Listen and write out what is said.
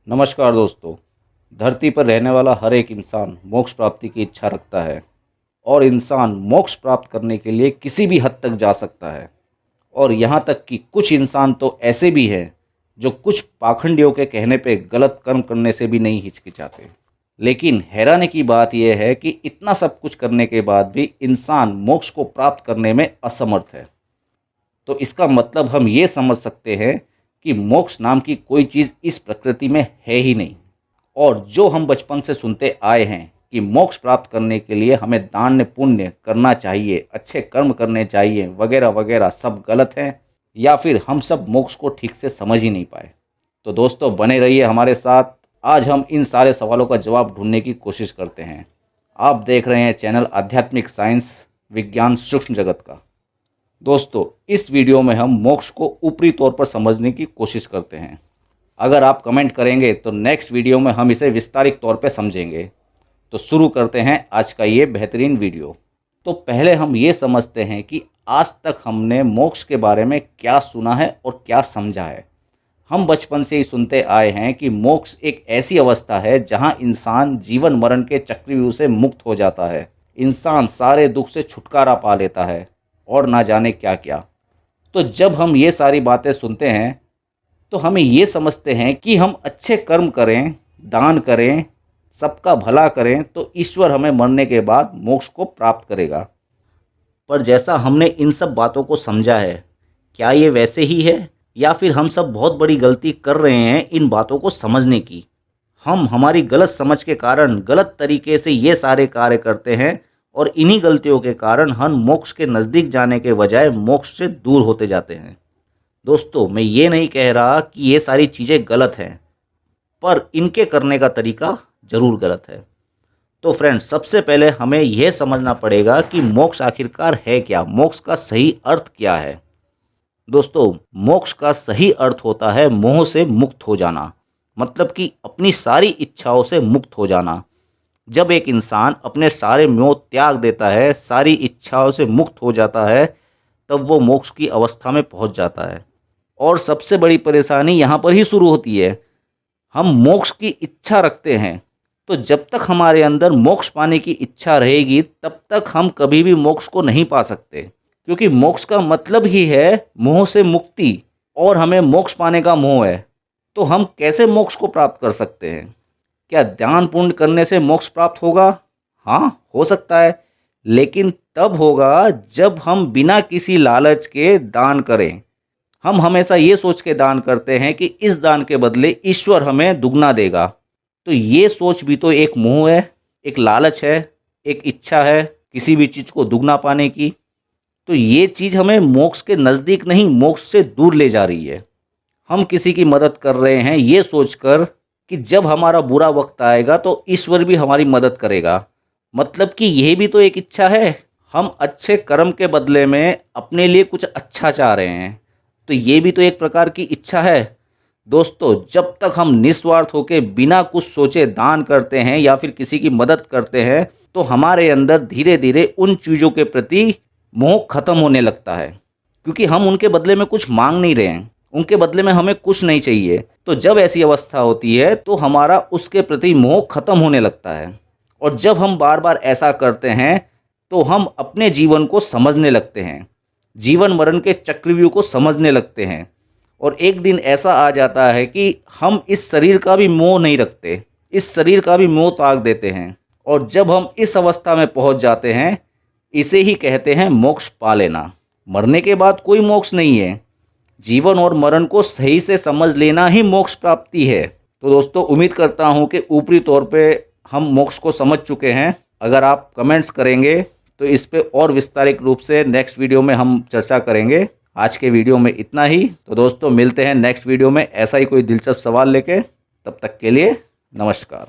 नमस्कार दोस्तों। धरती पर रहने वाला हर एक इंसान मोक्ष प्राप्ति की इच्छा रखता है और इंसान मोक्ष प्राप्त करने के लिए किसी भी हद तक जा सकता है। और यहाँ तक कि कुछ इंसान तो ऐसे भी हैं जो कुछ पाखंडियों के कहने पे गलत कर्म करने से भी नहीं हिचकिचाते। लेकिन हैरानी की बात यह है कि इतना सब कुछ करने के बाद भी इंसान मोक्ष को प्राप्त करने में असमर्थ है। तो इसका मतलब हम ये समझ सकते हैं कि मोक्ष नाम की कोई चीज़ इस प्रकृति में है ही नहीं। और जो हम बचपन से सुनते आए हैं कि मोक्ष प्राप्त करने के लिए हमें दान पुण्य करना चाहिए, अच्छे कर्म करने चाहिए वगैरह वगैरह, सब गलत हैं या फिर हम सब मोक्ष को ठीक से समझ ही नहीं पाए। तो दोस्तों बने रहिए हमारे साथ। आज हम इन सारे सवालों का जवाब ढूंढने की कोशिश करते हैं। आप देख रहे हैं चैनल आध्यात्मिक साइंस विज्ञान सूक्ष्म जगत का। दोस्तों इस वीडियो में हम मोक्ष को ऊपरी तौर पर समझने की कोशिश करते हैं। अगर आप कमेंट करेंगे तो नेक्स्ट वीडियो में हम इसे विस्तारित तौर पर समझेंगे। तो शुरू करते हैं आज का ये बेहतरीन वीडियो। तो पहले हम ये समझते हैं कि आज तक हमने मोक्ष के बारे में क्या सुना है और क्या समझा है। हम बचपन से ही सुनते आए हैं कि मोक्ष एक ऐसी अवस्था है जहां इंसान जीवन मरण के चक्रव्यूह से मुक्त हो जाता है, इंसान सारे दुख से छुटकारा पा लेता है और ना जाने क्या क्या। तो जब हम ये सारी बातें सुनते हैं तो हमें ये समझते हैं कि हम अच्छे कर्म करें, दान करें, सबका भला करें तो ईश्वर हमें मरने के बाद मोक्ष को प्राप्त करेगा। पर जैसा हमने इन सब बातों को समझा है, क्या ये वैसे ही है या फिर हम सब बहुत बड़ी गलती कर रहे हैं इन बातों को समझने की। हम हमारी गलत समझ के कारण गलत तरीके से ये सारे कार्य करते हैं और इन्हीं गलतियों के कारण हम मोक्ष के नज़दीक जाने के बजाय मोक्ष से दूर होते जाते हैं। दोस्तों मैं ये नहीं कह रहा कि ये सारी चीज़ें गलत हैं, पर इनके करने का तरीका ज़रूर गलत है। तो फ्रेंड्स सबसे पहले हमें यह समझना पड़ेगा कि मोक्ष आखिरकार है क्या, मोक्ष का सही अर्थ क्या है। दोस्तों मोक्ष का सही अर्थ होता है मोह से मुक्त हो जाना, मतलब कि अपनी सारी इच्छाओं से मुक्त हो जाना। जब एक इंसान अपने सारे मोह त्याग देता है, सारी इच्छाओं से मुक्त हो जाता है, तब वो मोक्ष की अवस्था में पहुंच जाता है। और सबसे बड़ी परेशानी यहाँ पर ही शुरू होती है। हम मोक्ष की इच्छा रखते हैं, तो जब तक हमारे अंदर मोक्ष पाने की इच्छा रहेगी तब तक हम कभी भी मोक्ष को नहीं पा सकते, क्योंकि मोक्ष का मतलब ही है मोह से मुक्ति और हमें मोक्ष पाने का मोह है। तो हम कैसे मोक्ष को प्राप्त कर सकते हैं? क्या दान पुण्य करने से मोक्ष प्राप्त होगा? हाँ हो सकता है, लेकिन तब होगा जब हम बिना किसी लालच के दान करें। हम हमेशा ये सोच के दान करते हैं कि इस दान के बदले ईश्वर हमें दुगना देगा। तो ये सोच भी तो एक मोह है, एक लालच है, एक इच्छा है किसी भी चीज़ को दुगना पाने की। तो ये चीज़ हमें मोक्ष के नज़दीक नहीं, मोक्ष से दूर ले जा रही है। हम किसी की मदद कर रहे हैं ये सोचकर कि जब हमारा बुरा वक्त आएगा तो ईश्वर भी हमारी मदद करेगा, मतलब कि यह भी तो एक इच्छा है। हम अच्छे कर्म के बदले में अपने लिए कुछ अच्छा चाह रहे हैं, तो ये भी तो एक प्रकार की इच्छा है। दोस्तों जब तक हम निस्वार्थ होकर बिना कुछ सोचे दान करते हैं या फिर किसी की मदद करते हैं तो हमारे अंदर धीरे धीरे उन चीज़ों के प्रति मोह खत्म होने लगता है, क्योंकि हम उनके बदले में कुछ मांग नहीं रहे हैं, उनके बदले में हमें कुछ नहीं चाहिए। तो जब ऐसी अवस्था होती है तो हमारा उसके प्रति मोह खत्म होने लगता है। और जब हम बार बार ऐसा करते हैं तो हम अपने जीवन को समझने लगते हैं, जीवन मरण के चक्रव्यूह को समझने लगते हैं। और एक दिन ऐसा आ जाता है कि हम इस शरीर का भी मोह नहीं रखते, इस शरीर का भी मोह त्याग देते हैं। और जब हम इस अवस्था में पहुंच जाते हैं, इसे ही कहते हैं मोक्ष पा लेना। मरने के बाद कोई मोक्ष नहीं है, जीवन और मरण को सही से समझ लेना ही मोक्ष प्राप्ति है। तो दोस्तों उम्मीद करता हूं कि ऊपरी तौर पे हम मोक्ष को समझ चुके हैं। अगर आप कमेंट्स करेंगे तो इस पे और विस्तारित रूप से नेक्स्ट वीडियो में हम चर्चा करेंगे। आज के वीडियो में इतना ही। तो दोस्तों मिलते हैं नेक्स्ट वीडियो में ऐसा ही कोई दिलचस्प सवाल लेके। तब तक के लिए नमस्कार।